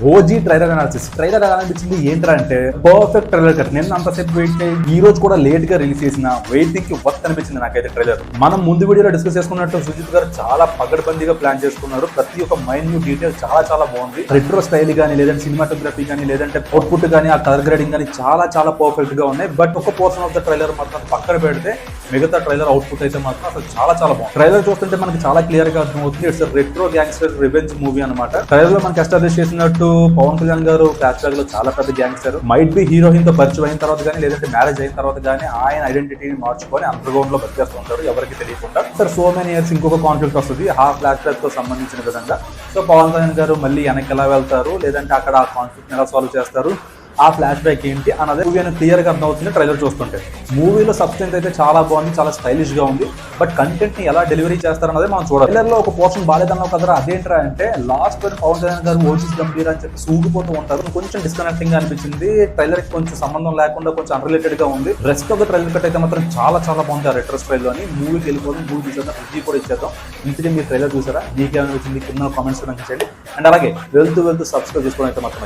OG trailer analysis. Trailer ఎలా అనిపించింది ఏంట్రా అంటే పర్ఫెక్ట్ ట్రైలర్ కట్. నేను అంతసేపు వెయిట్ ఈ రోజు కూడా లేట్ గా రిలీజ్ చేసిన వెయిటింగ్ కి వర్త్ అనిపించింది నాకైతే ట్రైలర్. మనం ముందు వీడియోలో డిస్కస్ చేసుకున్నట్టు సుజిత్ గారు చాలా పగడ్బందీగా ప్లాన్ చేసుకున్నారు. ప్రతి ఒక్క మైన్యూట్ డీటెయిల్ చాలా చాలా బాగుంది. రెట్రో స్టైల్ గానీ లేదంటే సినిమాటోగ్రఫీ కానీ లేదంటే అవుట్పుట్ కానీ ఆ కలర్ గ్రేడింగ్ కానీ చాలా చాలా పర్ఫెక్ట్ గా ఉన్నాయి. బట్ ఒక పోర్షన్ ఆఫ్ ద ట్రైలర్ మాత్రం పక్కన పెడితే మిగతా ట్రైలర్ అవుట్పుట్ అయితే మాత్రం అసలు చాలా చాలా బాగుంది. ట్రైలర్ చూస్తుంటే మనకి చాలా క్లియర్ గా అర్థమవుతుంది. It's retro gangster revenge movie అనమాట. ట్రైలర్ లో మనకి ఎస్టాబ్లిష్ చేసినట్టు పవన్ కళ్యాణ్ గారు ఫ్లాష్ బ్యాక్ లో చాలా పెద్ద గ్యాంగ్స్టర్. మైట్ బి హీరోయిన్ తో పరిచయం అయిన తర్వాత కానీ లేదంటే మ్యారేజ్ అయిన తర్వాత కానీ ఆయన ఐడెంటిటీని మార్చుకొని అండర్ గ్రౌండ్ లో బతికేస్తుంటారు ఎవరికి తెలియకుండా. సార్ సో మెనీ ఇయర్స్ ఇంకొక కాన్ఫ్లిక్ట్ వస్తుంది ఆ ఫ్లాష్ బ్యాక్ తో సంబంధించిన విధంగా. సో పవన్ కళ్యాణ్ గారు మళ్ళీ వెనక్కి ఎలా వెళ్తారు లేదంటే అక్కడ ఆ కాన్ఫ్లిక్ట్ ఎలా సాల్వ్ చేస్తారు, ఆ ఫ్లాష్ బ్యాక్ ఏంటి అన్నది మూవీ అనేది క్లియర్ గా అర్థమవుతుంది ట్రైలర్ చూస్తుంటే. మూవీలో సబ్స్టెన్స్ అయితే చాలా బాగుంది, చాలా స్టైలిష్ గా ఉంది. బట్ కంటెంట్ ని ఎలా డెలివరీ చేస్తారన్నది మనం చూడాలి. ట్రైలర్ లో ఒక పోర్షన్ బాలేదన్నావు కదా, అదేంట్రా అంటే లాస్ట్ పవన్ కళ్యాణ్ గారు ఓజీస్ గంభీర్ అని చెప్పి సూగిపోతూ ఉంటారు. కొంచెం డిస్కనెక్టింగ్ గా అనిపించింది. ట్రైలర్ కి కొంచెం సంబంధం లేకుండా కొంచెం అన్రిలేటెడ్ గా ఉంది. Rest of the trailer cut అయితే మాత్రం చాలా చాలా బాగుంది. ఆ రెట్రో స్టైల్ లోని మూవీకి వెళ్ళిపోతుంది. మూవీ చూసేద్దాం, రివ్యూ కూడా ఇచ్చేద్దాం. ఇంతకీ మీరు ట్రైలర్ చూసారా? మీకేమనిపించింది కింద కామెంట్స్ చేయండి. అండ్ అలాగే వెళ్తూ సబ్స్క్రైబ్ చేసుకోవడం అయితే మాత్రం